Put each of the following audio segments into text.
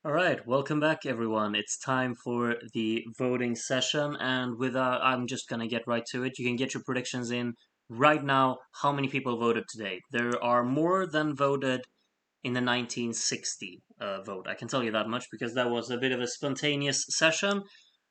All right, welcome back, everyone. It's time for the voting session, and I'm just gonna get right to it. You can get your predictions in right now. How many people voted today? There are more than voted in the 1960 vote. I can tell you that much because that was a bit of a spontaneous session.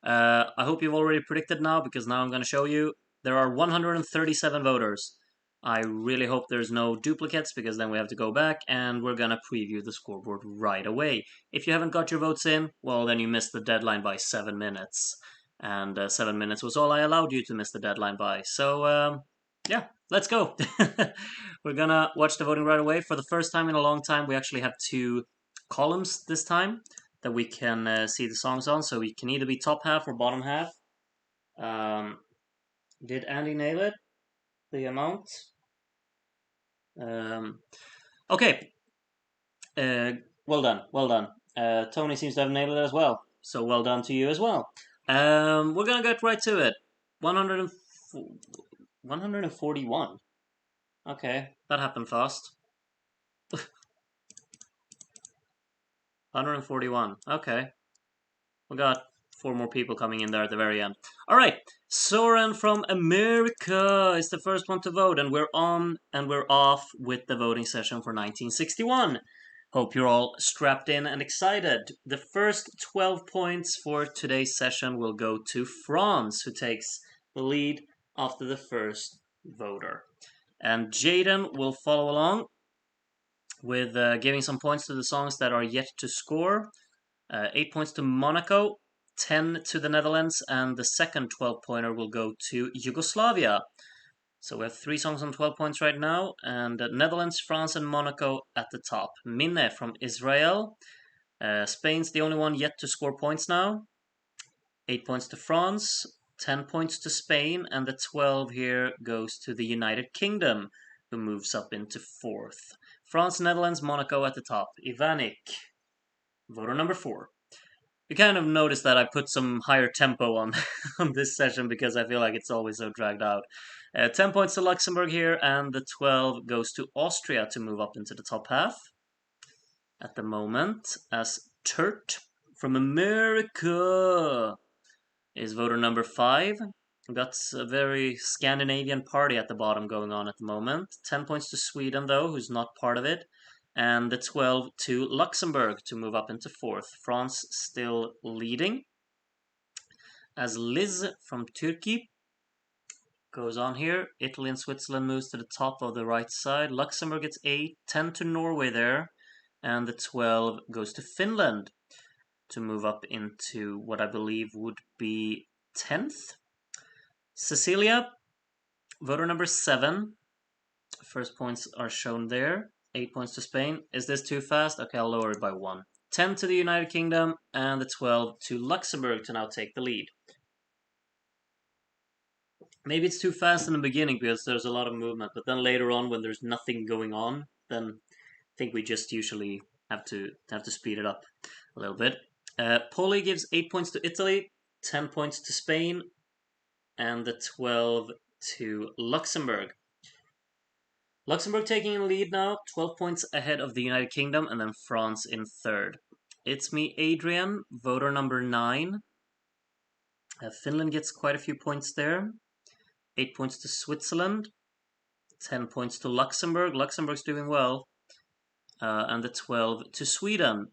I hope you've already predicted now because now I'm gonna show you. There are 137 voters. I really hope there's no duplicates because then we have to go back and we're gonna preview the scoreboard right away. If you haven't got your votes in, well, then you missed the deadline by 7 minutes. And 7 minutes was all I allowed you to miss the deadline by. So, yeah, let's go. We're gonna watch the voting right away. For the first time in a long time, we actually have two columns this time that we can see the songs on. So we can either be top half or bottom half. Um, did Andy nail it? The amount? Um, okay. Uh, well done. Well done. Tony seems to have nailed it as well. So well done to you as well. We're gonna get right to it. 100 141. Okay, that happened fast. 141. Okay. We got four more people coming in there at the very end. All right. Soren from America is the first one to vote, and we're on and we're off with the voting session for 1961. Hope you're all strapped in and excited. The first 12 points for today's session will go to France, who takes the lead after the first voter. And Jaden will follow along with giving some points to the songs that are yet to score. 8 points to Monaco, 10 to the Netherlands, and the second 12-pointer will go to Yugoslavia. So we have three songs on 12 points right now, and Netherlands, France, and Monaco at the top. Minne from Israel. Spain's the only one yet to score points now. 8 points to France, 10 points to Spain, and the 12 here goes to the United Kingdom, who moves up into fourth. France, Netherlands, Monaco at the top. Ivanik, voter number 4. You kind of notice that I put some higher tempo on on this session because I feel like it's always so dragged out. 10 points to Luxembourg here, and the 12 goes to Austria to move up into the top half at the moment, as Turt from America is voter number 5. Got a very Scandinavian party at the bottom going on at the moment. 10 points to Sweden, though, who's not part of it. And the 12 to Luxembourg to move up into fourth. France still leading. As Liz from Turkey goes on here. Italy and Switzerland moves to the top of the right side. Luxembourg gets 8, 10 to Norway there. And the 12 goes to Finland to move up into what I believe would be 10th. Cecilia, voter number 7. First points are shown there. 8 points to Spain. Is this too fast? Okay, I'll lower it by 1. 10 to the United Kingdom, and the 12 to Luxembourg to now take the lead. Maybe it's too fast in the beginning because there's a lot of movement, but then later on when there's nothing going on, then I think we just usually have to speed it up a little bit. Poli gives 8 points to Italy, 10 points to Spain, and the 12 to Luxembourg. Luxembourg taking the lead now, 12 points ahead of the United Kingdom, and then France in third. It's me, Adrian, voter number 9. Finland gets quite a few points there. 8 points to Switzerland, 10 points to Luxembourg. Luxembourg's doing well. And the 12 to Sweden.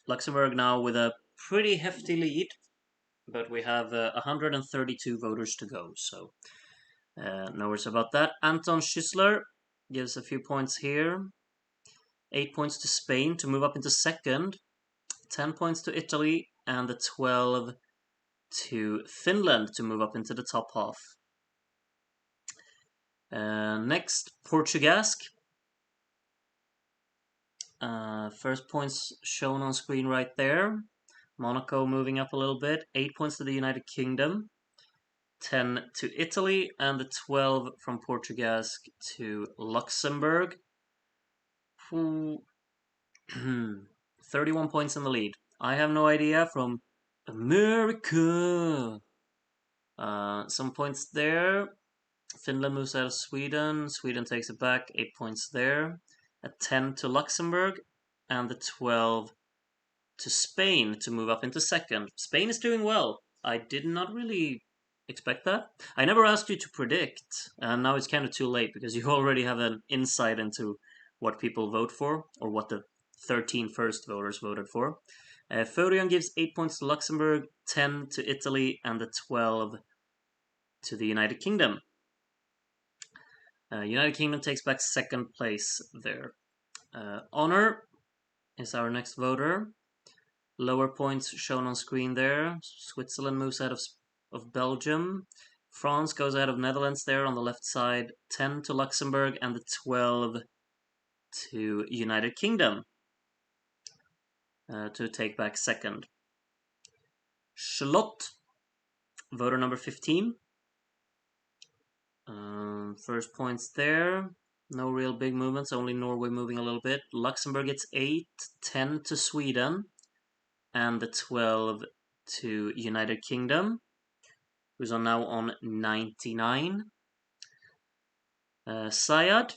Luxembourg now with a pretty hefty lead, but we have 132 voters to go, so no worries about that. Anton Schüssler gives a few points here. 8 points to Spain to move up into second. 10 points to Italy, and the 12 to Finland to move up into the top half. Next, Portugasque. First points shown on screen right there. Monaco moving up a little bit. 8 points to the United Kingdom. 10 to Italy, and the 12 from Portugasque to Luxembourg. 31 points in the lead. I have no idea from America. Some points there. Finland moves out of Sweden. Sweden takes it back. 8 points there. A 10 to Luxembourg. And the 12 to Spain to move up into second. Spain is doing well. I did not really expect that. I never asked you to predict, and now it's kind of too late because you already have an insight into what people vote for, or what the 13 first voters voted for. Fodion gives 8 points to Luxembourg, 10 to Italy, and the 12 to the United Kingdom. United Kingdom takes back second place there. Honor is our next voter. Lower points shown on screen there. Switzerland moves out of Belgium. France goes out of Netherlands there on the left side. 10 to Luxembourg and the 12 to United Kingdom to take back second. Charlotte, voter number 15. First points there. No real big movements, only Norway moving a little bit. Luxembourg gets 8, 10 to Sweden, and the 12 to United Kingdom, who's now on 99. Syed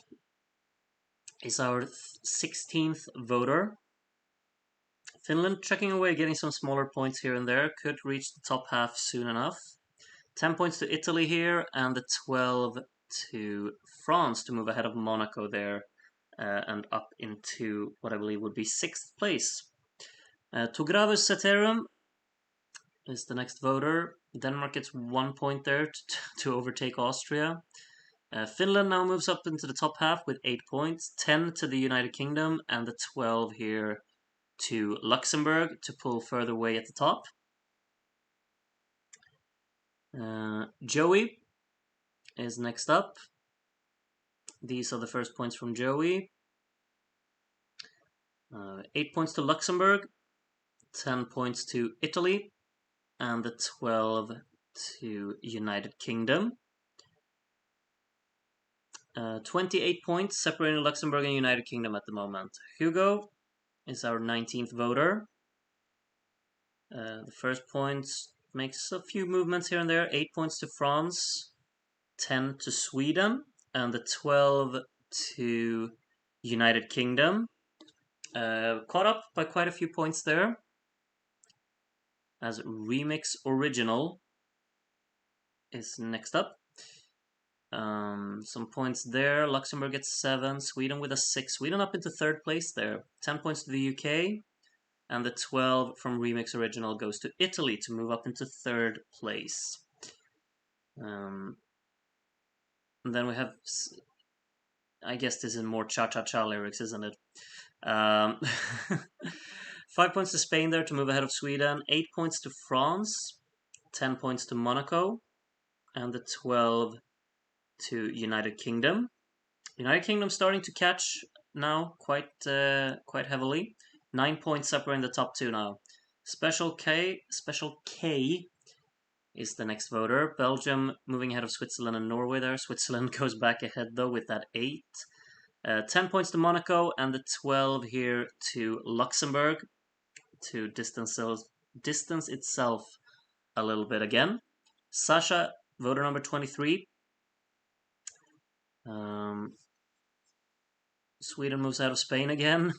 is our 16th voter. Finland chucking away, getting some smaller points here and there. Could reach the top half soon enough. 10 points to Italy here, and the 12 to France to move ahead of Monaco there, and up into what I believe would be 6th place. To Gravus Ceterum is the next voter. Denmark gets 1 point there to overtake Austria. Finland now moves up into the top half with 8 points, 10 to the United Kingdom, and the 12 here to Luxembourg to pull further away at the top. Joey is next up. These are the first points from Joey. 8 points to Luxembourg, 10 points to Italy, and the 12 to United Kingdom. 28 points separating Luxembourg and United Kingdom at the moment. Hugo is our 19th voter. The first points makes a few movements here and there. 8 points to France, 10 to Sweden, and the 12 to United Kingdom. Caught up by quite a few points there, as Remix Original is next up. Some points there. Luxembourg gets 7, Sweden with a 6. Sweden up into 3rd place there. 10 points to the UK, and the 12 from Remix Original goes to Italy to move up into 3rd place. And then we have, I guess this is more cha-cha-cha lyrics, isn't it? 5 points to Spain there to move ahead of Sweden. 8 points to France, 10 points to Monaco, and the 12 to United Kingdom. United Kingdom starting to catch now quite heavily. 9 points separating the top two now. Special K is the next voter. Belgium moving ahead of Switzerland and Norway there. Switzerland goes back ahead though with that 8. 10 points to Monaco, and the 12 here to Luxembourg to distance itself a little bit again. Sasha, voter number 23. Sweden moves out of Spain again.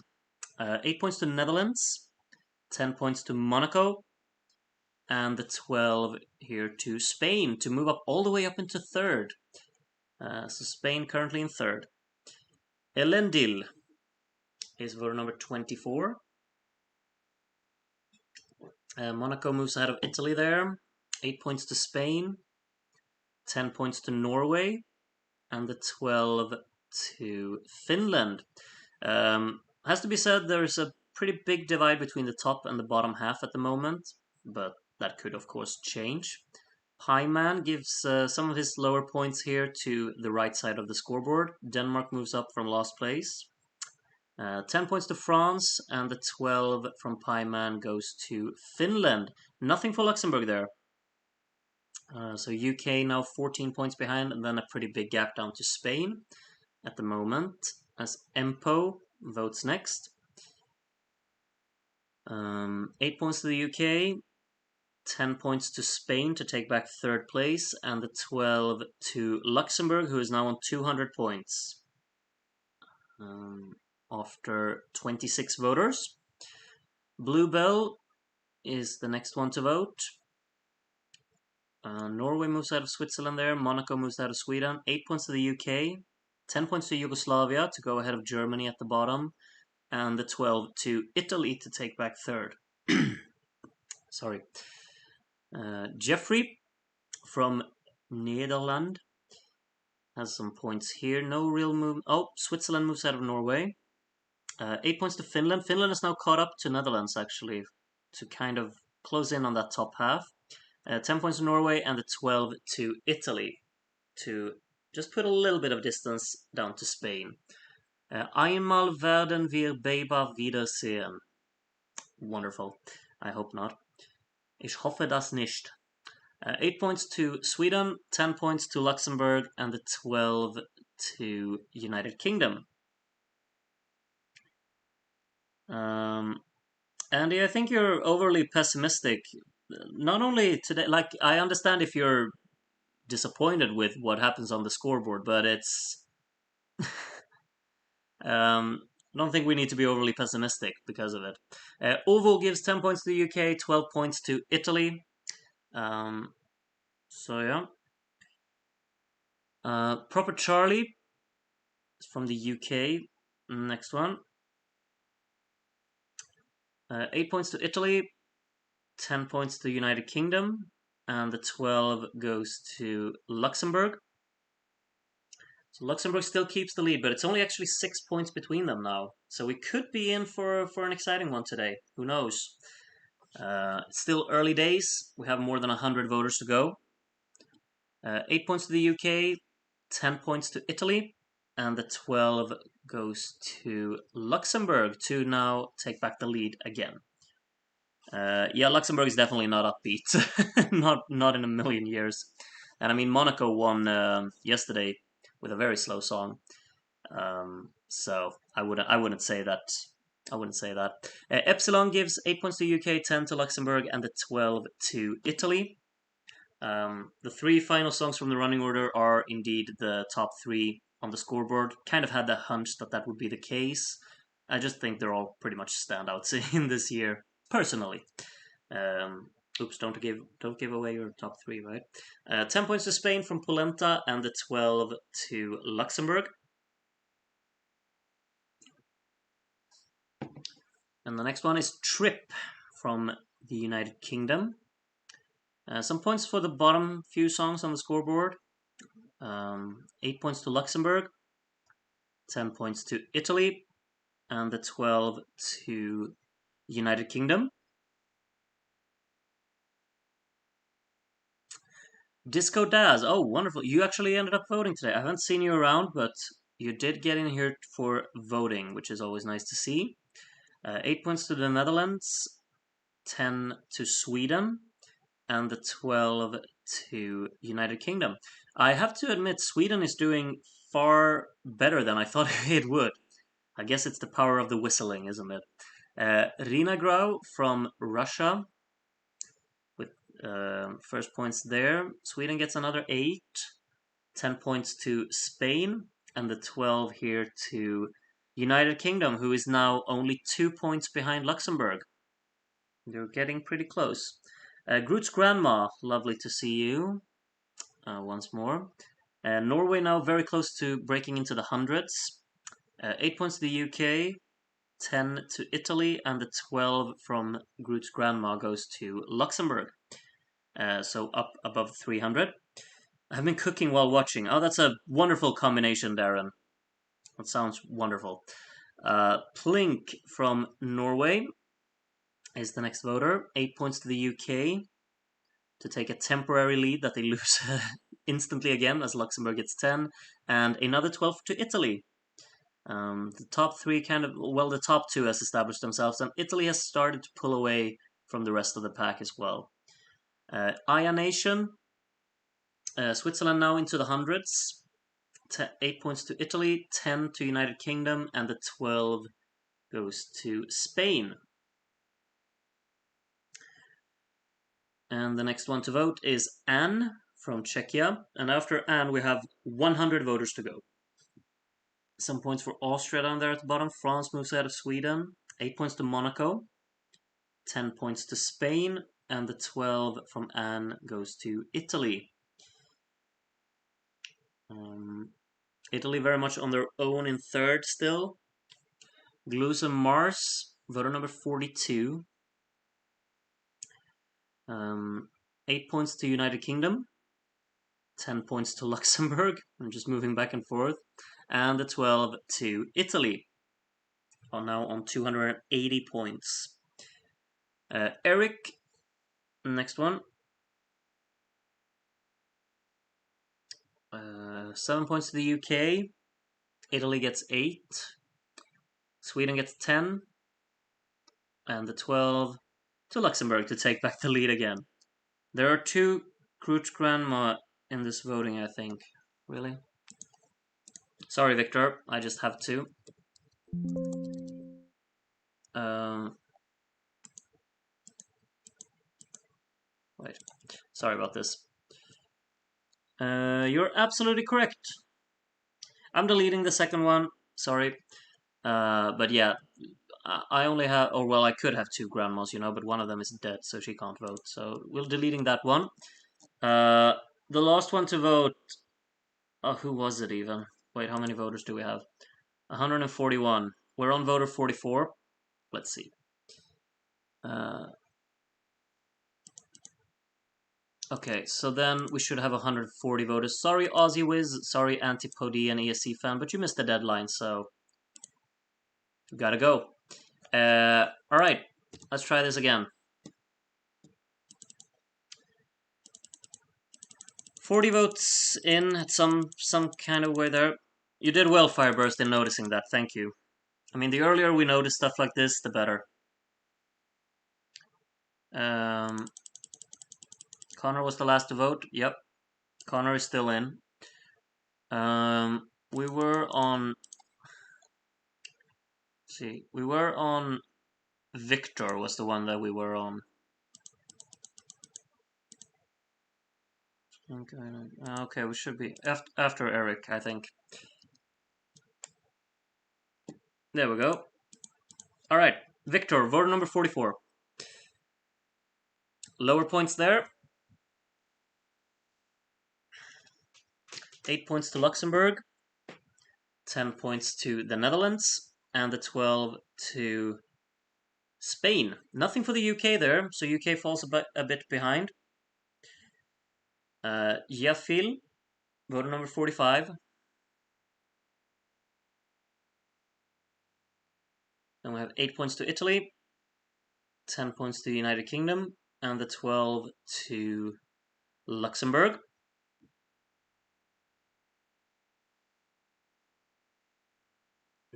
8 points to Netherlands, 10 points to Monaco, and the 12 here to Spain to move up all the way up into 3rd. So Spain currently in 3rd. Elendil is voter number 24. Monaco moves ahead of Italy there. 8 points to Spain, 10 points to Norway, and the 12 to Finland. Has to be said, there's a pretty big divide between the top and the bottom half at the moment, but that could of course change. Pieman gives some of his lower points here to the right side of the scoreboard. Denmark moves up from last place. 10 points to France, and the 12 from Pieman goes to Finland. Nothing for Luxembourg there. So UK now 14 points behind, and then a pretty big gap down to Spain at the moment, as Empo votes next. 8 points to the UK, 10 points to Spain to take back 3rd place, and the 12 to Luxembourg, who is now on 200 points after 26 voters. Bluebell is the next one to vote. Norway moves out of Switzerland there. Monaco moves out of Sweden. 8 points to the UK. 10 points to Yugoslavia to go ahead of Germany at the bottom. And the 12 to Italy to take back third. Sorry. Jeffrey from Netherlands has some points here. No real move. Oh, Switzerland moves out of Norway. 8 points to Finland. Finland is now caught up to Netherlands, actually, to kind of close in on that top half. 10 points to Norway and the 12 to Italy to just put a little bit of distance down to Spain. Einmal werden wir Baber wiedersehen. Wonderful. I hope not. Ich hoffe das nicht. 8 points to Sweden, 10 points to Luxembourg, and the 12 to United Kingdom. Andy, I think you're overly pessimistic. Not only today, like, I understand if you're disappointed with what happens on the scoreboard, but it's. I don't think we need to be overly pessimistic because of it. Oval gives 10 points to the UK, 12 points to Italy. So yeah. Proper Charlie is from the UK. Next one. 8 points to Italy, 10 points to United Kingdom, and the 12 goes to Luxembourg. So Luxembourg still keeps the lead, but it's only actually 6 points between them now. So we could be in for an exciting one today. Who knows? It's still early days. We have more than 100 voters to go. 8 points to the UK, 10 points to Italy, and the 12 goes to Luxembourg to now take back the lead again. Yeah, Luxembourg is definitely not upbeat. not in a million years. And I mean, Monaco won yesterday with a very slow song. So I wouldn't say that. I wouldn't say that. Epsilon gives 8 points to UK, 10 to Luxembourg, and the 12 to Italy. The three final songs from the running order are indeed the top three on the scoreboard. Kind of had the hunch that that would be the case. I just think they're all pretty much standouts in this year, personally. Oops, don't give away your top three, right? 10 points to Spain from Polenta and the 12 to Luxembourg. And the next one is Trip from the United Kingdom. Some points for the bottom few songs on the scoreboard. 8 points to Luxembourg, 10 points to Italy, and the 12 to United Kingdom. Disco Daz, oh wonderful, you actually ended up voting today. I haven't seen you around, but you did get in here for voting, which is always nice to see. 8 points to the Netherlands, 10 to Sweden, and the 12 to United Kingdom. I have to admit, Sweden is doing far better than I thought it would. I guess it's the power of the whistling, isn't it? Rina Grau from Russia with first points there. Sweden gets another 8. 10 points to Spain, and the 12 here to United Kingdom, who is now only 2 points behind Luxembourg. They're getting pretty close. Groot's Grandma, lovely to see you once more. Norway now very close to breaking into the hundreds. 8 points to the UK, 10 to Italy, and the 12 from Groot's Grandma goes to Luxembourg. So up above 300. I've been cooking while watching. Oh, that's a wonderful combination, Darren. That sounds wonderful. Plink from Norway is the next voter. 8 points to the UK to take a temporary lead that they lose instantly again as Luxembourg gets 10. And another 12 to Italy. The top three the top two has established themselves, and Italy has started to pull away from the rest of the pack as well. Aya Nation, Switzerland now into the hundreds. 8 points to Italy, 10 to United Kingdom, and the 12 goes to Spain. And the next one to vote is Anne from Czechia. And after Anne, we have 100 voters to go. Some points for Austria down there at the bottom. France moves out of Sweden. 8 points to Monaco. 10 points to Spain, and the 12 from Anne goes to Italy. Italy very much on their own in third still. Glues and Mars, voter number 42. 8 points to United Kingdom, 10 points to Luxembourg. I'm just moving back and forth. And the 12 to Italy. Are now on 280 points. Eric, next one. 7 points to the UK. Italy gets 8. Sweden gets 10. And the 12 to Luxembourg to take back the lead again. There are 2 Crouch Grandma in this voting, I think. Really? Sorry, Victor. I just have to. Wait. Sorry about this. You're absolutely correct. I'm deleting the second one. Sorry. But yeah, I only have, or well, I could have 2 grandmas, but one of them is dead, so she can't vote. So we're deleting that one. The last one to vote. Oh, who was it even? Wait, how many voters do we have? 141. We're on voter 44. Let's see. Okay, so then we should have 140 voters. Sorry, Aussie Wiz. Sorry, Antipode and ESC fan, but you missed the deadline, so you gotta go. Alright, let's try this again. 40 votes in at some kind of way there. You did well, Fireburst, in noticing that. Thank you. I mean, the earlier we notice stuff like this, the better. Connor was the last to vote. Yep. Connor is still in. We were on... see, we were on... Victor was the one that we were on. Okay, we should be after Eric, I think. There we go. Alright, Victor, voter number 44. Lower points there. 8 points to Luxembourg. 10 points to the Netherlands. And the 12 to Spain. Nothing for the UK there, so UK falls a bit behind. Yafil, voter number 45. Then we have 8 points to Italy, 10 points to the United Kingdom, and the 12 to Luxembourg.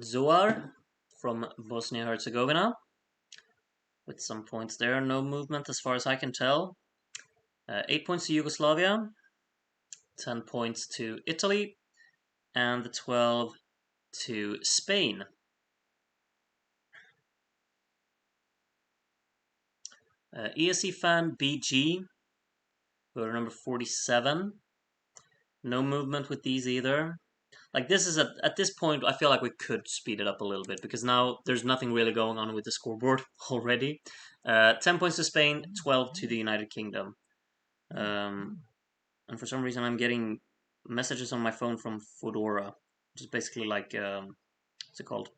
Zoar from Bosnia-Herzegovina, with some points there. No movement as far as I can tell. 8 points to Yugoslavia, 10 points to Italy, and the 12 to Spain. ESC fan BG, voter number 47. No movement with these either. Like, this is at this point, I feel like we could speed it up a little bit, because now there's nothing really going on with the scoreboard already. 10 points to Spain, 12 to the United Kingdom. And for some reason I'm getting messages on my phone from Foodora, which is basically like, what's it called?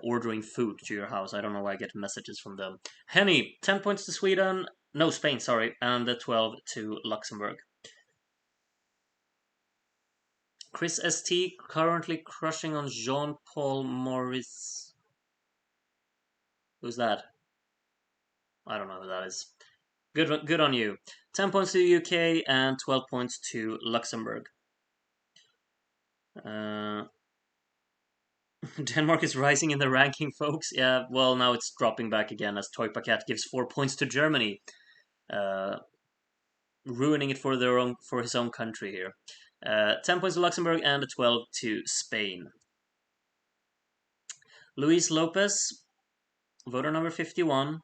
Ordering food to your house. I don't know why I get messages from them. Henny, 10 points to Sweden. No, Spain, sorry. And the 12 to Luxembourg. Chris ST currently crushing on Jean-Paul Maurice. Who's that? I don't know who that is. Good on you. 10 points to the UK and 12 points to Luxembourg. Denmark is rising in the ranking, folks. Yeah, well, now it's dropping back again as Toy Pacat gives 4 points to Germany. Ruining it for his own country here. 10 points to Luxembourg and 12 to Spain. Luis Lopez, voter number 51.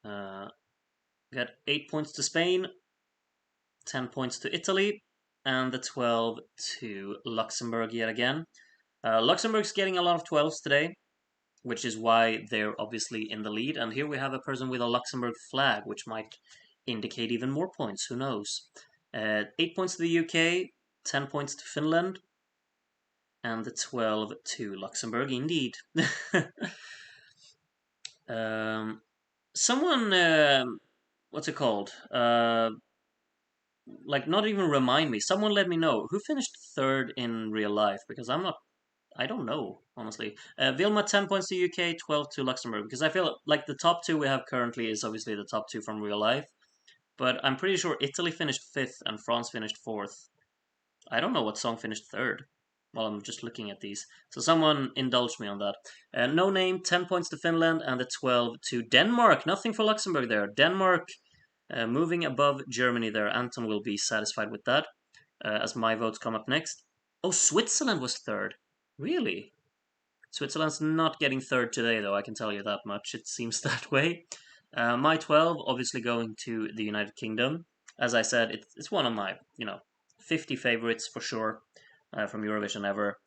Got 8 points to Spain, 10 points to Italy, and the 12 to Luxembourg yet again. Luxembourg's getting a lot of 12s today. which is why they're obviously in the lead. And here we have a person with a Luxembourg flag, which might indicate even more points. Who knows? 8 points to the UK, 10 points to Finland, and the 12 to Luxembourg, indeed. Someone, what's it called? Like, not even remind me. Someone let me know who finished third in real life, because I don't know, honestly. Vilma, 10 points to UK, 12 to Luxembourg, because I feel like the top two we have currently is obviously the top two from real life, but I'm pretty sure Italy finished fifth and France finished fourth. I don't know what song finished third. Well, I'm just looking at these. So someone indulge me on that. No name, 10 points to Finland, and the 12 to Denmark. Nothing for Luxembourg there. Denmark moving above Germany there. Anton will be satisfied with that, as my votes come up next. Oh, Switzerland was third. Really? Switzerland's not getting third today, though, I can tell you that much. It seems that way. My 12, obviously going to the United Kingdom. As I said, it's one of my, 50 favorites for sure from Eurovision ever,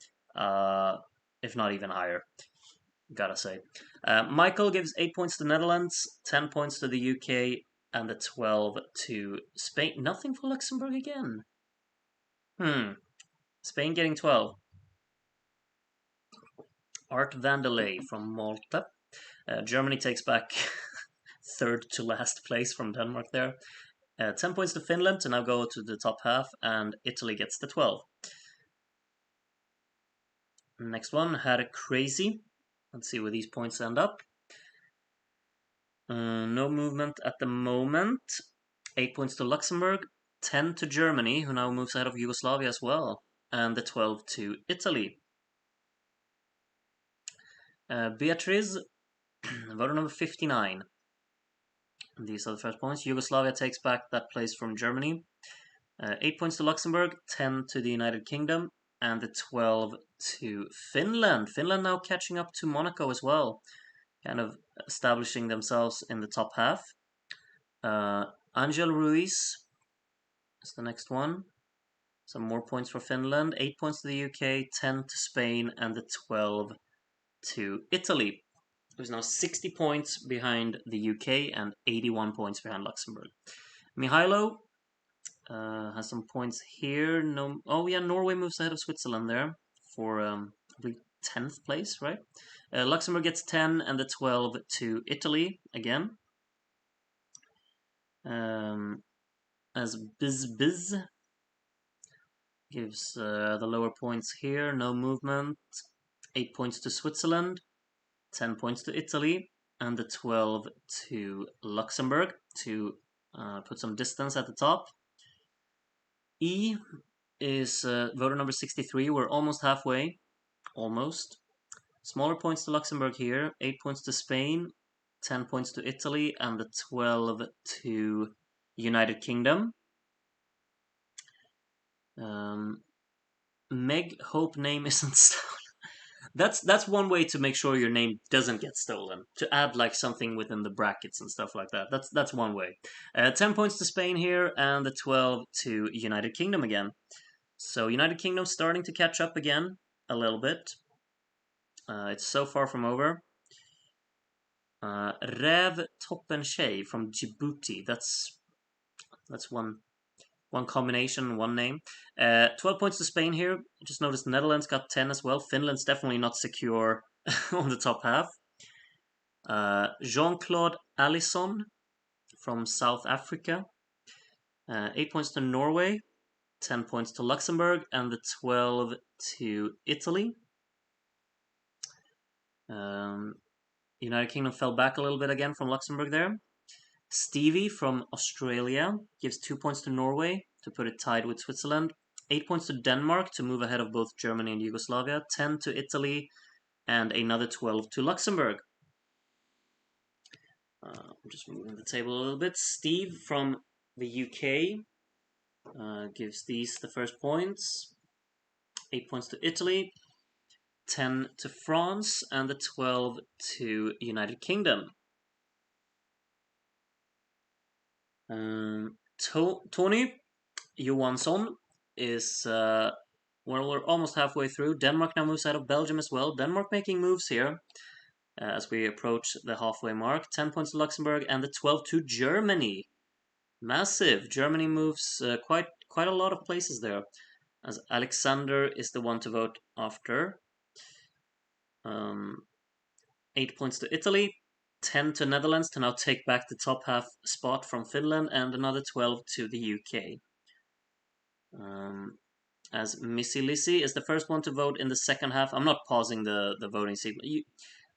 if not even higher, gotta say. Michael gives 8 points to the Netherlands, 10 points to the UK, and the 12 to Spain. Nothing for Luxembourg again. Spain getting 12. Art Vandelay from Malta. Germany takes back third to last place from Denmark there. 10 points to Finland to now go to the top half, and Italy gets the 12. Next one, had a crazy. Let's see where these points end up. No movement at the moment. 8 points to Luxembourg, 10 to Germany, who now moves ahead of Yugoslavia as well, and the 12 to Italy. Beatriz, voter number 59. These are the first points. Yugoslavia takes back that place from Germany. 8 points to Luxembourg, 10 to the United Kingdom, and the 12 to Finland. Finland now catching up to Monaco as well, kind of establishing themselves in the top half. Angel Ruiz is the next one. Some more points for Finland. 8 points to the UK, 10 to Spain, and the 12 to Italy, who's now 60 points behind the UK and 81 points behind Luxembourg. Mihailo has some points here. No, oh yeah, Norway moves ahead of Switzerland there for I believe 10th place, right? Luxembourg gets 10 and the 12 to Italy again. As Biz gives the lower points here, no movement. 8 points to Switzerland, 10 points to Italy, and the 12 to Luxembourg to put some distance at the top. E is voter number 63. We're almost halfway. Almost. Smaller points to Luxembourg here. 8 points to Spain, 10 points to Italy, and the 12 to United Kingdom. Meg, hope name isn't stolen. That's one way to make sure your name doesn't get stolen. To add like something within the brackets and stuff like that. That's one way. 10 points to Spain here, and the 12 to United Kingdom again. So United Kingdom starting to catch up again a little bit. It's so far from over. Rev Toppenshay from Djibouti. That's one combination, one name. 12 points to Spain here. Just noticed Netherlands got 10 as well. Finland's definitely not secure on the top half. Jean-Claude Allison from South Africa. 8 points to Norway. 10 points to Luxembourg. And the 12 to Italy. United Kingdom fell back a little bit again from Luxembourg there. Stevie from Australia gives 2 points to Norway to put it tied with Switzerland. 8 points to Denmark to move ahead of both Germany and Yugoslavia. 10 to Italy, and another 12 to Luxembourg. I'm just moving the table a little bit. Steve from the UK gives these the first points. 8 points to Italy, 10 to France, and the 12 to United Kingdom. Tony Johansson is, well, we're almost halfway through. Denmark now moves out of Belgium as well. Denmark making moves here. as we approach the halfway mark. 10 points to Luxembourg and the 12 to Germany. Massive. Germany moves quite a lot of places there, as Alexander is the one to vote after. 8 points to Italy, 10 to Netherlands to now take back the top half spot from Finland, and another 12 to the UK. As Missy Lissy is the first one to vote in the second half. I'm not pausing the voting sequence.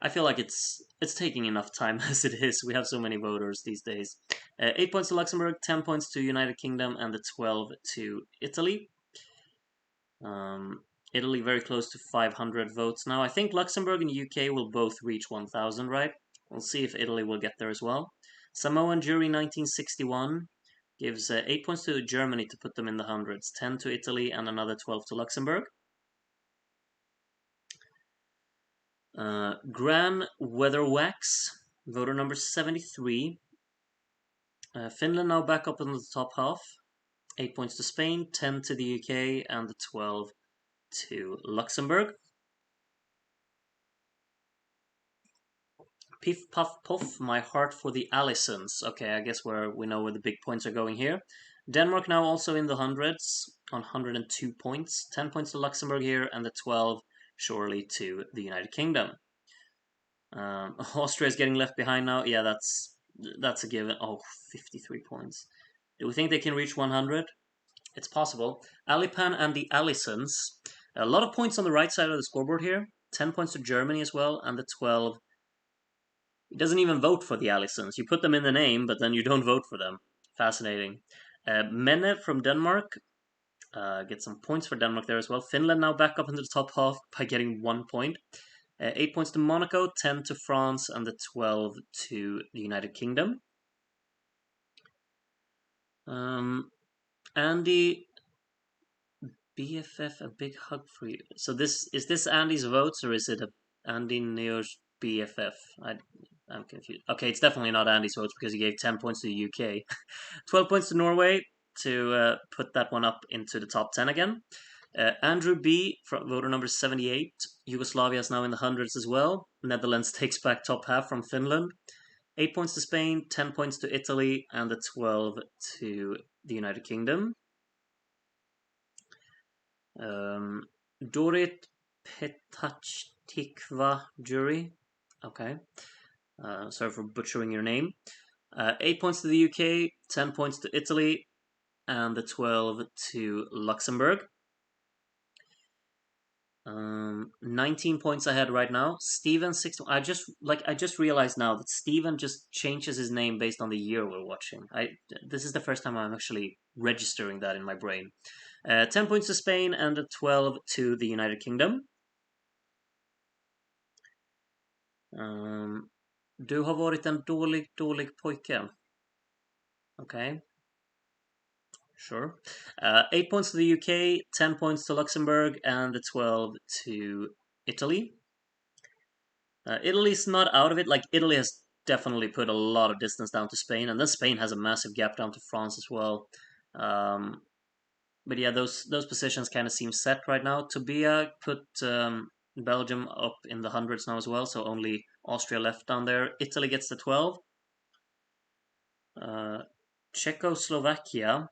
I feel like it's taking enough time as it is. We have so many voters these days. 8 points to Luxembourg, 10 points to United Kingdom, and the 12 to Italy. Italy very close to 500 votes now. I think Luxembourg and UK will both reach 1,000, right? We'll see if Italy will get there as well. Samoan jury 1961 gives 8 points to Germany to put them in the hundreds, 10 to Italy, and another 12 to Luxembourg. Gran Weatherwax, voter number 73. Finland now back up in the top half. 8 points to Spain, 10 to the UK, and the 12 to Luxembourg. Piff Puff Puff, my heart for the Allisons. Okay, I guess we know where the big points are going here. Denmark now also in the hundreds on 102 points. 10 points to Luxembourg here, and the 12 surely to the United Kingdom. Austria is getting left behind now. Yeah, that's a given. Oh, 53 points. Do we think they can reach 100? It's possible. Alipan and the Allisons. A lot of points on the right side of the scoreboard here. 10 points to Germany as well, and the 12. He doesn't even vote for the Allisons. You put them in the name, but then you don't vote for them. Fascinating. Menne from Denmark. Get some points for Denmark there as well. Finland now back up into the top half by getting 1 point. 8 points to Monaco, 10 to France, and the 12 to the United Kingdom. Andy, BFF, a big hug for you. So is this Andy's votes, or is it Andy Neo's BFF? I'm confused. Okay, it's definitely not Andy's votes because he gave 10 points to the UK. 12 points to Norway to put that one up into the top 10 again. Andrew B, from voter number 78. Yugoslavia is now in the hundreds as well. Netherlands takes back top half from Finland. 8 points to Spain, 10 points to Italy, and the 12 to the United Kingdom. Dorit Petachtikva jury. Okay. Sorry for butchering your name. 8 points to the UK, 10 points to Italy, and the 12 to Luxembourg. 19 points ahead right now. Steven 6. I just realized now that Steven just changes his name based on the year we're watching. This is the first time I'm actually registering that in my brain. 10 points to Spain and the 12 to the United Kingdom. Du har varit en dålig pojke. Okay. Sure. 8 points to the UK, 10 points to Luxembourg, and the 12 to Italy. Italy's not out of it. Like, Italy has definitely put a lot of distance down to Spain, and then Spain has a massive gap down to France as well. But yeah, those positions kind of seem set right now. Tobia put Belgium up in the hundreds now as well, so only Austria left down there. Italy gets the 12. Czechoslovakia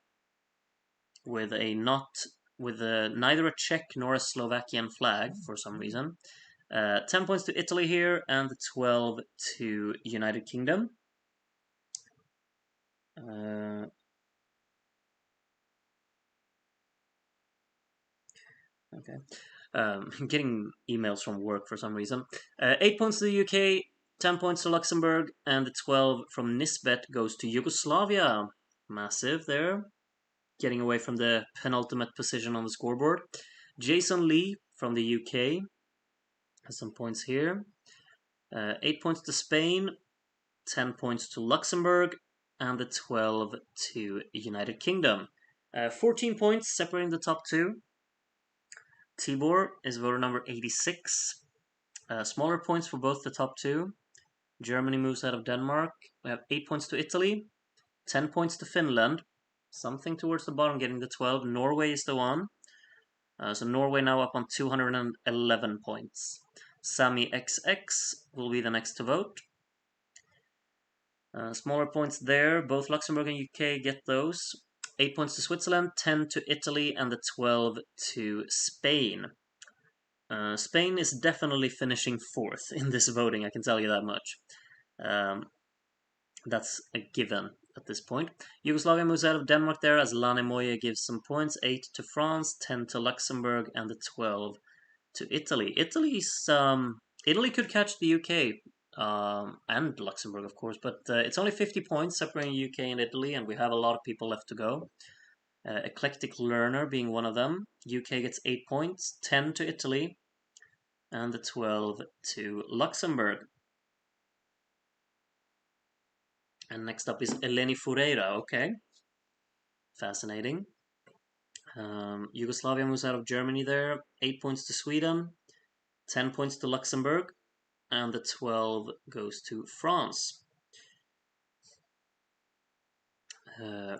with neither a Czech nor a Slovakian flag for some reason. 10 points to Italy here, and the 12 to United Kingdom. Okay. Getting emails from work for some reason. 8 points to the UK, 10 points to Luxembourg, and the 12 from Nisbet goes to Yugoslavia. Massive there. Getting away from the penultimate position on the scoreboard. Jason Lee from the UK has some points here. 8 points to Spain, 10 points to Luxembourg, and the 12 to United Kingdom. 14 points separating the top two. Tibor is voter number 86. Smaller points for both the top two. Germany moves out of Denmark. We have 8 points to Italy, 10 points to Finland. Something towards the bottom, getting the 12. Norway is the one. So Norway now up on 211 points. Sammy XX will be the next to vote. Smaller points there. Both Luxembourg and UK get those. 8 points to Switzerland, 10 to Italy, and the 12 to Spain. Spain is definitely finishing fourth in this voting, I can tell you that much. That's a given at this point. Yugoslavia moves out of Denmark there as Lane Moye gives some points. 8 to France, 10 to Luxembourg, and the 12 to Italy. Italy could catch the UK and Luxembourg, of course, but it's only 50 points separating UK and Italy, and we have a lot of people left to go. Eclectic Learner being one of them. UK gets 8 points, 10 to Italy, and the 12 to Luxembourg. And next up is Eleni Foureira. Okay, fascinating. Yugoslavia moves out of Germany there. 8 points to Sweden, 10 points to Luxembourg, and the 12 goes to France.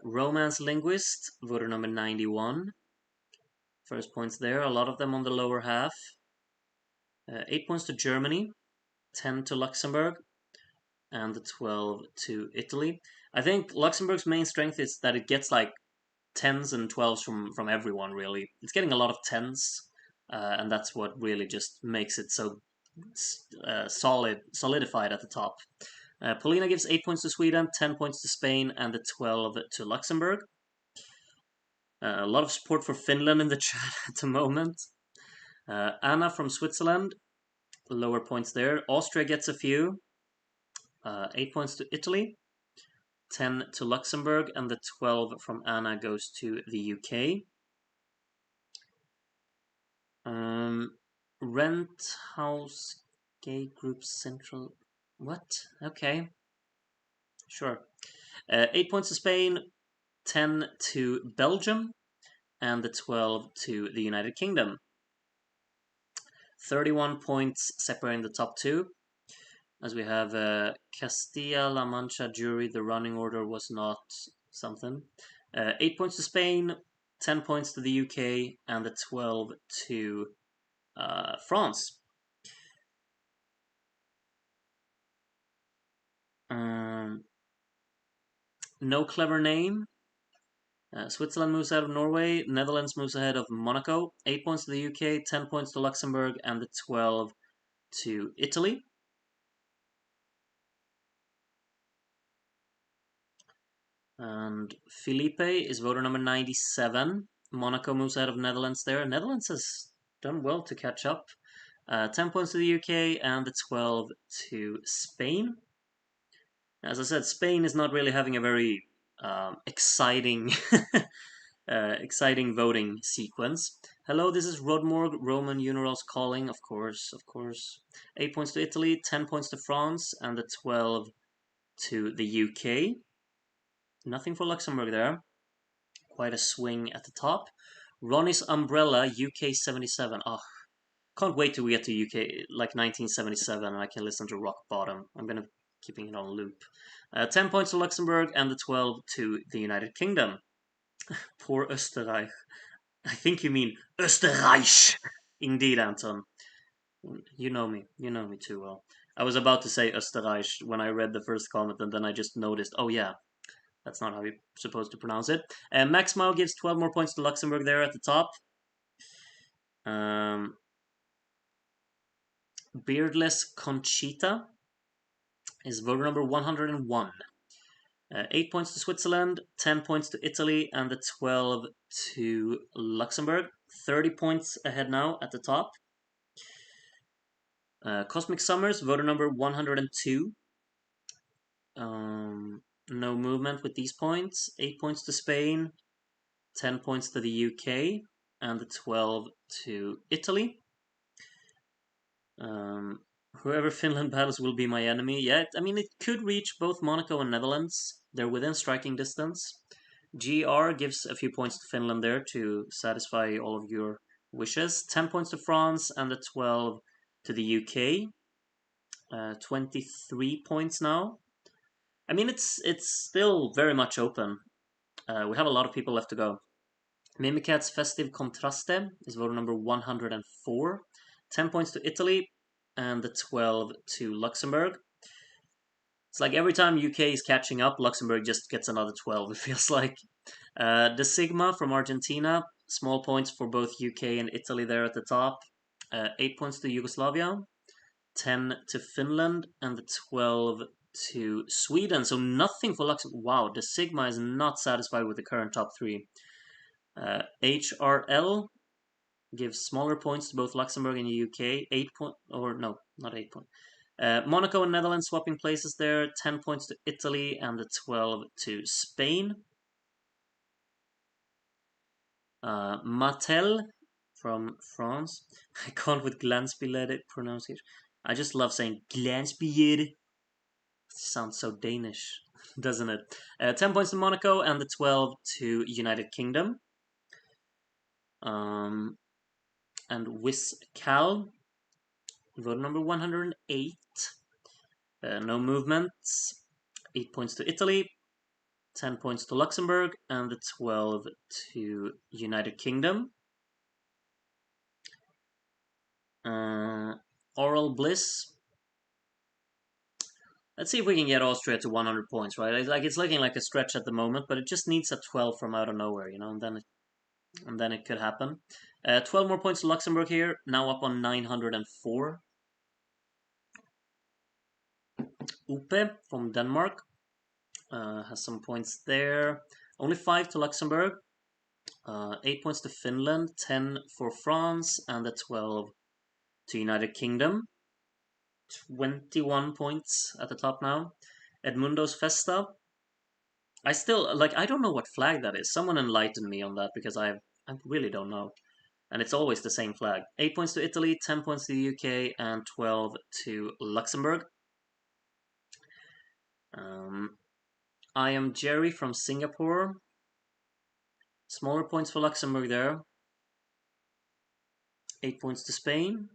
Romance Linguist, voter number 91. First points there, a lot of them on the lower half. 8 points to Germany, 10 to Luxembourg, and the 12 to Italy. I think Luxembourg's main strength is that it gets like 10s and 12s from everyone, really. It's getting a lot of 10s, and that's what really just makes it so solidified at the top. Polina gives 8 points to Sweden, 10 points to Spain, and the 12 to Luxembourg. A lot of support for Finland in the chat at the moment. Anna from Switzerland, lower points there. Austria gets a few. 8 points to Italy, 10 to Luxembourg, and the 12 from Anna goes to the UK. Rent House Gay Group Central. What? Okay. Sure. 8 points to Spain, 10 to Belgium, and the 12 to the United Kingdom. 31 points separating the top two. As we have Castilla-La Mancha jury, the running order was not something. 8 points to Spain, 10 points to the UK, and the 12 to France. No clever name. Switzerland moves out of Norway. Netherlands moves ahead of Monaco. 8 points to the UK, 10 points to Luxembourg, and the 12 to Italy. And Felipe is voter number 97. Monaco moves out of Netherlands there. Netherlands has done well to catch up. 10 points to the UK and the 12 to Spain. As I said, Spain is not really having a very exciting exciting voting sequence. Hello, this is Rodmorg, Roman numerals calling, of course. 8 points to Italy, 10 points to France, and the 12 to the UK. Nothing for Luxembourg there. Quite a swing at the top. Ronnie's Umbrella, UK 77. Oh, can't wait till we get to UK, like 1977, and I can listen to Rock Bottom. I'm gonna keeping it on loop. 10 points to Luxembourg and the 12 to the United Kingdom. Poor Österreich. I think you mean Österreich. Indeed, Anton. You know me too well. I was about to say Österreich when I read the first comment, and then I just noticed, oh yeah, that's not how you're supposed to pronounce it. And Max Mao gives 12 more points to Luxembourg there at the top. Beardless Conchita is voter number 101. 8 points to Switzerland, 10 points to Italy, and the 12 to Luxembourg. 30 points ahead now at the top. Cosmic Summers, voter number 102. No movement with these points. 8 points to Spain, 10 points to the UK, and the 12 to Italy. Whoever Finland battles will be my enemy. Yeah, I mean, it could reach both Monaco and Netherlands. They're within striking distance. GR gives a few points to Finland there to satisfy all of your wishes. 10 points to France and the 12 to the UK. 23 points now. I mean, it's still very much open. We have a lot of people left to go. Mimikat's Festive Contraste is voter number 104. 10 points to Italy, and the 12 to Luxembourg. It's like every time UK is catching up, Luxembourg just gets another 12, it feels like. The Sigma from Argentina, small points for both UK and Italy there at the top. 8 points to Yugoslavia, 10 to Finland, and the 12 to Sweden. So nothing for Luxembourg. Wow, the Sigma is not satisfied with the current top three. HRL gives smaller points to both Luxembourg and UK. 8 point, or no, not 8 point. Monaco and Netherlands swapping places there. 10 points to Italy and the 12 to Spain. Mattel from France. I can't with Glansbillet pronunciation. I just love saying Glansbillet. Sounds so Danish, doesn't it? 10 points to Monaco and the 12 to United Kingdom. And Cal, vote number 108. No movements. 8 points to Italy, 10 points to Luxembourg, and the 12 to United Kingdom. Oral Bliss. Let's see if we can get Austria to 100 points, right? It's looking like a stretch at the moment, but it just needs a 12 from out of nowhere, you know, and then it could happen. 12 more points to Luxembourg here, now up on 904. Upe from Denmark has some points there. Only 5 to Luxembourg, 8 points to Finland, 10 for France, and the 12 to United Kingdom. 21 points at the top now. Edmundo's Festa. I still, I don't know what flag that is. Someone enlighten me on that, because I really don't know. And it's always the same flag. 8 points to Italy, 10 points to the UK, and 12 to Luxembourg. I am Jerry from Singapore. Smaller points for Luxembourg there. 8 points to Spain,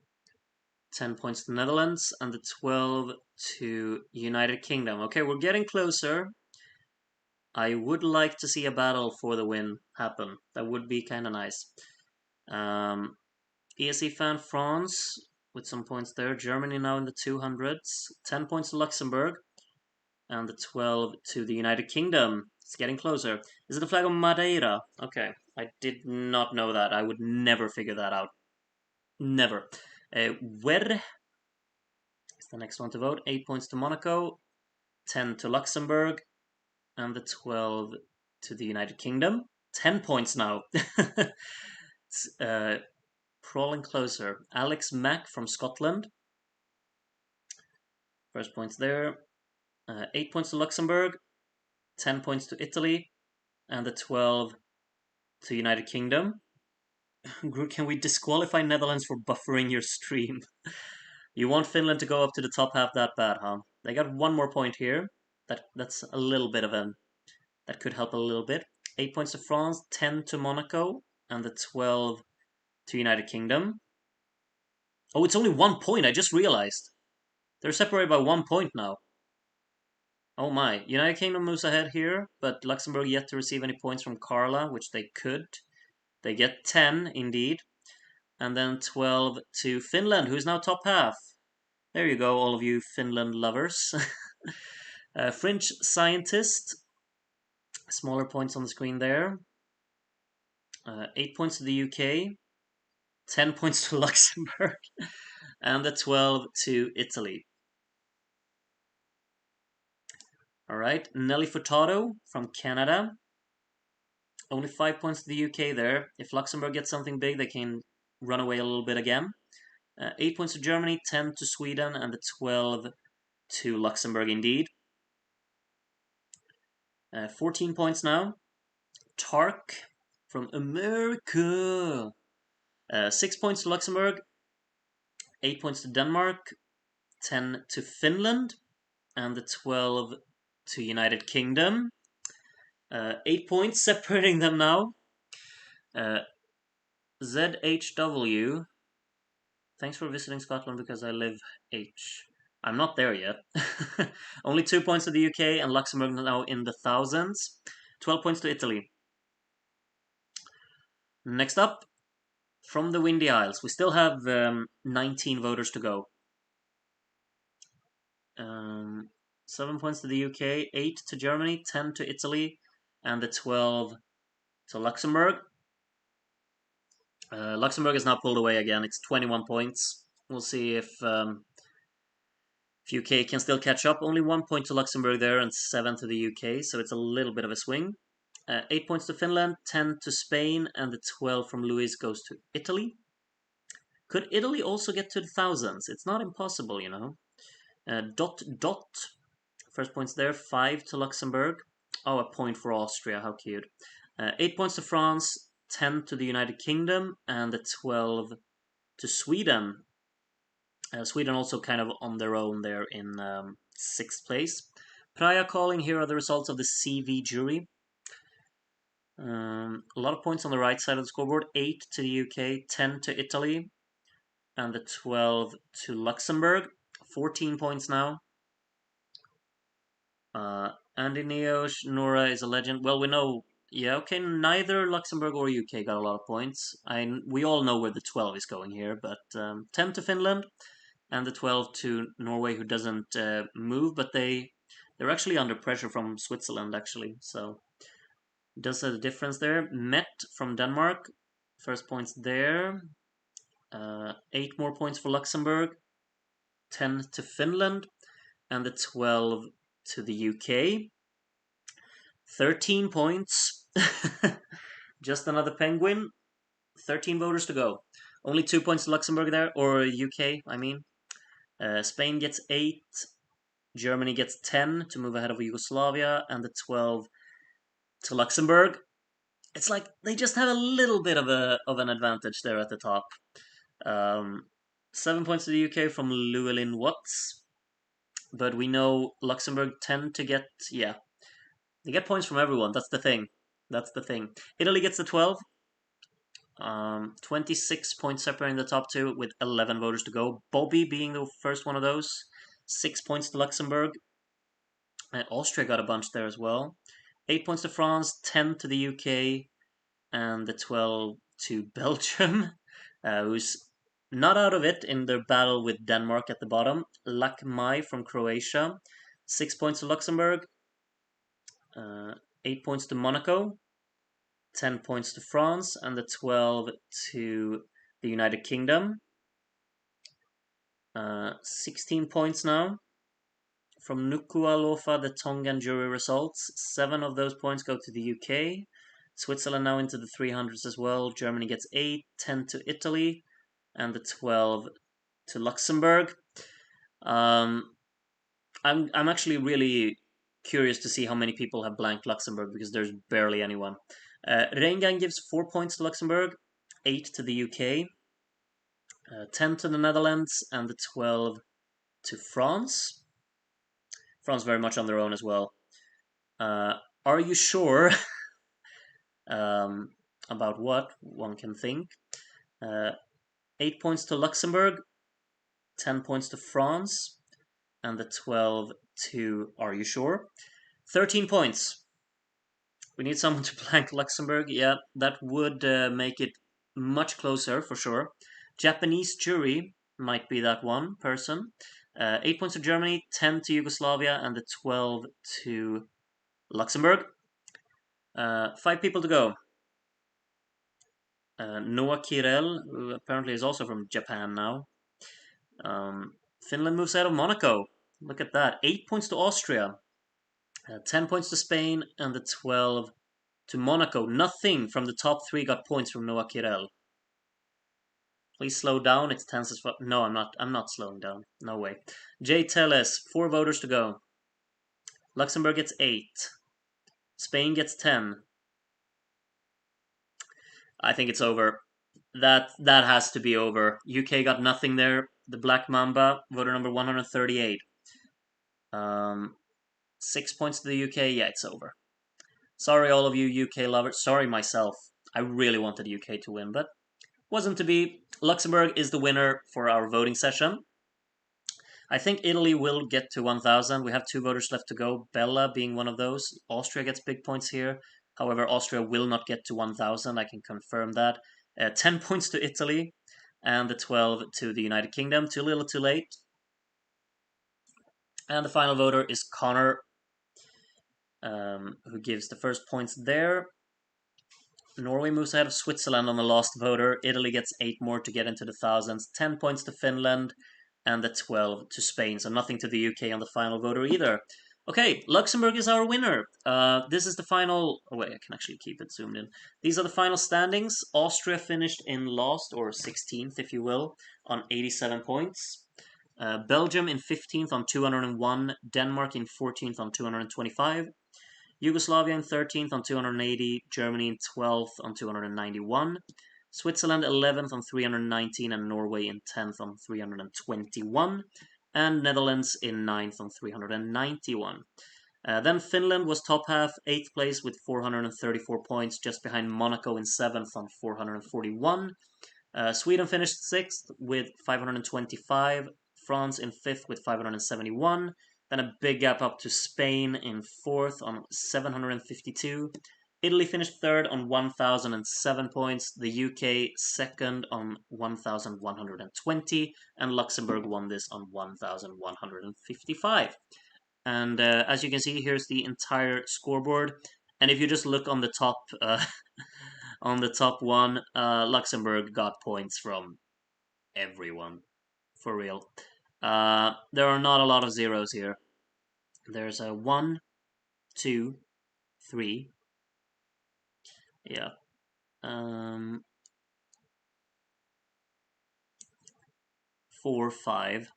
10 points to Netherlands, and the 12 to United Kingdom. Okay, we're getting closer. I would like to see a battle for the win happen. That would be kind of nice. ESC fan France with some points there. Germany now in the 200s. 10 points to Luxembourg, and the 12 to the United Kingdom. It's getting closer. Is it the flag of Madeira? Okay, I did not know that. I would never figure that out. Never. Where is the next one to vote? 8 points to Monaco, 10 to Luxembourg, and the 12 to the United Kingdom. 10 points now. It's crawling closer. Alex Mack from Scotland. First points there. 8 points to Luxembourg, 10 points to Italy, and the 12 to United Kingdom. Can we disqualify Netherlands for buffering your stream? You want Finland to go up to the top half that bad, huh? They got one more point here. That's a little bit of that could help a little bit. 8 points to France, 10 to Monaco, and the 12 to United Kingdom. Oh, it's only 1 point, I just realized. They're separated by 1 point now. Oh my. United Kingdom moves ahead here, but Luxembourg yet to receive any points from Carla, which they could. They get 10, indeed. And then 12 to Finland, who's now top half. There you go, all of you Finland lovers. French scientist. Smaller points on the screen there. 8 points to the UK. 10 points to Luxembourg. And the 12 to Italy. Alright, Nelly Furtado from Canada. Only 5 points to the UK there. If Luxembourg gets something big, they can run away a little bit again. 8 points to Germany, 10 to Sweden, and the 12 to Luxembourg indeed. 14 points now. Tark from America. 6 points to Luxembourg, 8 points to Denmark, 10 to Finland, and the 12 to United Kingdom. 8 points separating them now. ZHW. Thanks for visiting Scotland because I live H. I'm not there yet. Only 2 points to the UK and Luxembourg now in the thousands. 12 points to Italy. Next up, from the Windy Isles. We still have 19 voters to go. Um, 7 points to the UK, 8 to Germany, 10 to Italy, and the 12 to Luxembourg. Luxembourg is now pulled away again. It's 21 points. We'll see if UK can still catch up. Only 1 point to Luxembourg there and 7 to the UK, so it's a little bit of a swing. 8 points to Finland, 10 to Spain, and the 12 from Luis goes to Italy. Could Italy also get to the thousands? It's not impossible, you know. Dot. First points there, 5 to Luxembourg. Oh, a point for Austria, how cute. 8 points to France, 10 to the United Kingdom, and the 12 to Sweden. Sweden also kind of on their own there in 6th place. Praia calling, here are the results of the CV jury. A lot of points on the right side of the scoreboard. 8 to the UK, 10 to Italy, and the 12 to Luxembourg. 14 points now. Andy Neosh, Nora is a legend. Well, we know, yeah, okay, neither Luxembourg or UK got a lot of points. We all know where the 12 is going here, but 10 to Finland, and the 12 to Norway, who doesn't move, but they're actually under pressure from Switzerland, actually, so does a difference there. Met from Denmark, first points there. 8 more points for Luxembourg, 10 to Finland, and the 12 to the UK. 13 points. Just another penguin. 13 voters to go. Only 2 points to Luxembourg there, or UK, I mean. Spain gets 8. Germany gets 10 to move ahead of Yugoslavia, and the 12 to Luxembourg. It's like they just have a little bit of an advantage there at the top. 7 points to the UK from Llewellyn Watts. But we know Luxembourg tend to get, yeah, they get points from everyone. That's the thing. Italy gets the 12. 26 points separating the top two with 11 voters to go. Bobby being the first one of those. 6 points to Luxembourg. And Austria got a bunch there as well. 8 points to France, 10 to the UK, and the 12 to Belgium, who's not out of it in their battle with Denmark at the bottom. Lakmai from Croatia. 6 points to Luxembourg. 8 points to Monaco. 10 points to France, and the 12 to the United Kingdom. 16 points now from Nuku'alofa, the Tongan jury results. 7 of those points go to the UK. Switzerland now into the 300s as well. Germany gets 8, 10 to Italy, and the 12 to Luxembourg. I'm actually really curious to see how many people have blanked Luxembourg, because there's barely anyone. Reingang gives 4 points to Luxembourg, 8 to the UK, 10 to the Netherlands, and the 12 to France. France very much on their own as well. Are you sure about what? One can think. 8 points to Luxembourg, 10 points to France, and the 12 to Are you sure? 13 points. We need someone to blank Luxembourg. Yeah, that would make it much closer for sure. Japanese jury might be that one person. 8 points to Germany, 10 to Yugoslavia, and the 12 to Luxembourg. 5 people to go. Noah Kirel, who apparently is also from Japan now. Finland moves out of Monaco. Look at that. 8 points to Austria. 10 points to Spain, and the 12 to Monaco. Nothing from the top 3 got points from Noah Kirel. Please slow down. It's tense as fuck. No, I'm not slowing down. No way. Jay Telles, 4 voters to go. Luxembourg gets 8. Spain gets 10. I think it's over. That has to be over. UK got nothing there. The Black Mamba, voter number 138. 6 points to the UK. Yeah, it's over. Sorry, all of you UK lovers. Sorry, myself. I really wanted UK to win, but wasn't to be. Luxembourg is the winner for our voting session. I think Italy will get to 1,000. We have 2 voters left to go. Bella being one of those. Austria gets big points here. However, Austria will not get to 1,000. I can confirm that. 10 points to Italy, and the 12 to the United Kingdom. Too little, too late. And the final voter is Connor, who gives the first points there. Norway moves ahead of Switzerland on the last voter. Italy gets 8 more to get into the thousands. 10 points to Finland, and the 12 to Spain. So nothing to the UK on the final voter either. Okay, Luxembourg is our winner. This is the final... Oh wait, I can actually keep it zoomed in. These are the final standings. Austria finished in last, or 16th if you will, on 87 points. Belgium in 15th on 201. Denmark in 14th on 225. Yugoslavia in 13th on 280, Germany in 12th on 291, Switzerland 11th on 319, and Norway in 10th on 321, and Netherlands in 9th on 391. Then Finland was top half, 8th place with 434 points, just behind Monaco in 7th on 441. Sweden finished 6th with 525, France in 5th with 571, then a big gap up to Spain in 4th on 752. Italy finished 3rd on 1,007 points, the UK 2nd on 1,120, and Luxembourg won this on 1,155. And as you can see, here's the entire scoreboard. And if you just look on the top, on the top one, Luxembourg got points from everyone, for real. There are not a lot of zeros here. There's a 1, 2, 3. Yeah. 4, 5,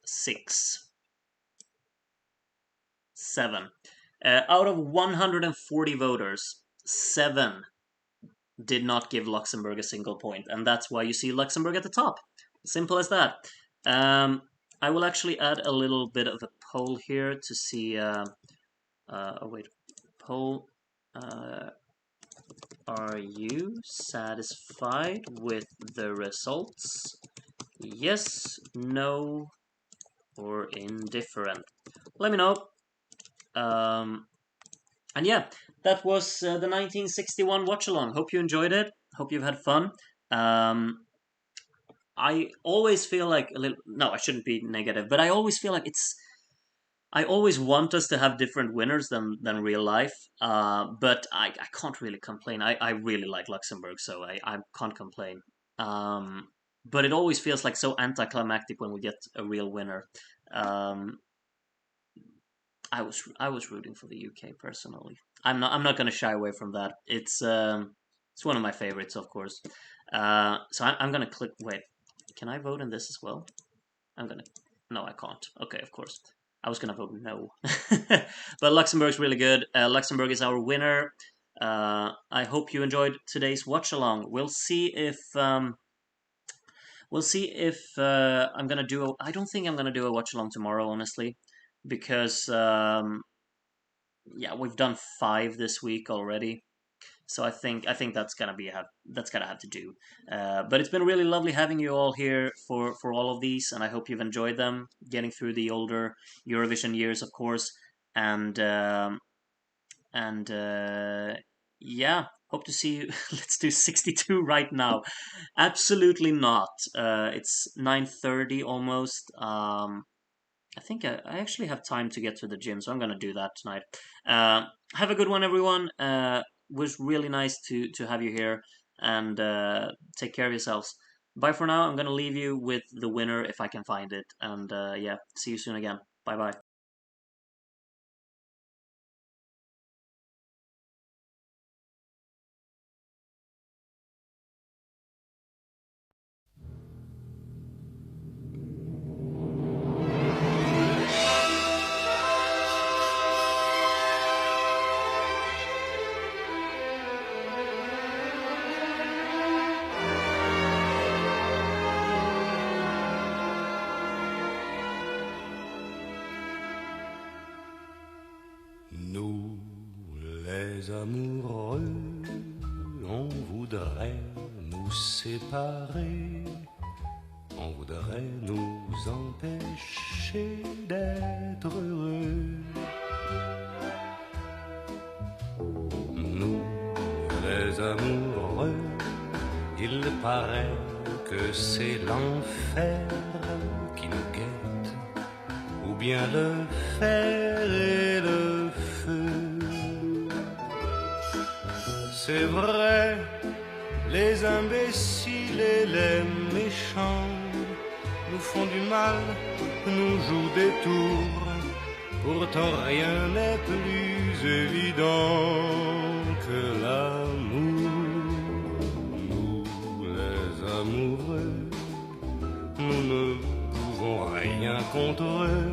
6, 7. Out of 140 voters, 7 did not give Luxembourg a single point, and that's why you see Luxembourg at the top. Simple as that. I will actually add a little bit of a poll here to see. Oh wait, poll. Are you satisfied with the results? Yes, no, or indifferent. Let me know. And yeah, that was the 1961 watch along. Hope you enjoyed it. Hope you've had fun. I always feel like a little. No, I shouldn't be negative, but I always feel like it's. I always want us to have different winners than real life. But I can't really complain. I really like Luxembourg, so I can't complain. But it always feels like so anticlimactic when we get a real winner. I was rooting for the UK personally. I'm not going to shy away from that. It's one of my favorites, of course. So I'm going to click. Wait, can I vote in this as well? No, I can't. Okay, of course. I was gonna vote no. But Luxembourg's really good. Luxembourg is our winner. I hope you enjoyed today's watch along. We'll see if I'm gonna do a. I don't think I'm gonna do a watch along tomorrow, honestly, because yeah, we've done 5 this week already. So I think that's gonna have to do. But it's been really lovely having you all here for all of these, and I hope you've enjoyed them. Getting through the older Eurovision years, of course, and yeah, hope to see you. Let's do 62 right now. Absolutely not. It's 9:30 almost. I think I actually have time to get to the gym, so I'm gonna do that tonight. Have a good one, everyone. Was really nice to have you here, and take care of yourselves. Bye for now. I'm gonna leave you with the winner if I can find it, and yeah, see you soon again. Bye bye. Nous, les amoureux, on voudrait nous séparer, on voudrait nous empêcher d'être heureux. Nous, les amoureux, il paraît que c'est l'enfer qui nous guette, ou bien le fer et le feu. C'est vrai, les imbéciles et les méchants nous font du mal, nous jouent des tours. Pourtant rien n'est plus évident que l'amour. Nous, les amoureux, nous ne pouvons rien contre eux.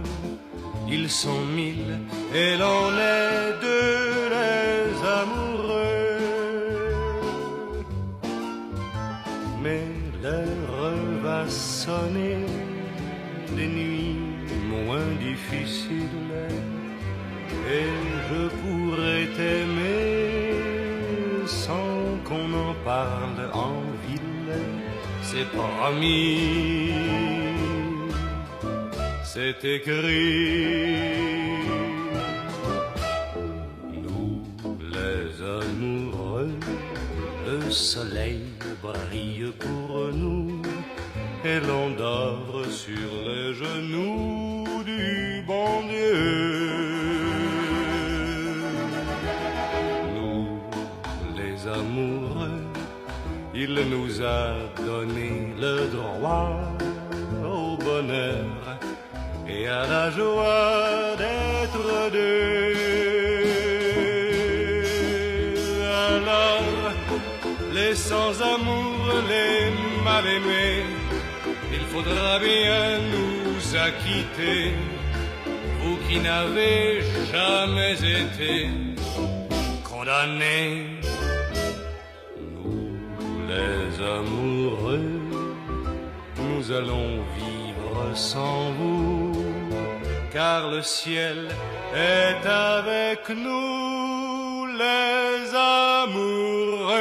Ils sont mille et l'on est deux, les amoureux. Mais l'heure va sonner, des nuits moins difficiles, et je pourrais t'aimer sans qu'on en parle en ville. C'est promis, c'est écrit. Nous, les amoureux, le soleil brille pour nous et l'on dort sur les genoux du bon Dieu. Nous, les amoureux, il nous a donné le droit au bonheur et à la joie d'être deux. Alors, les sans-amour, les mal-aimés, il faudra bien nous acquitter, vous qui n'avez jamais été condamnés. Nous, les amoureux, nous allons vivre sans vous, car le ciel est avec nous, les amoureux.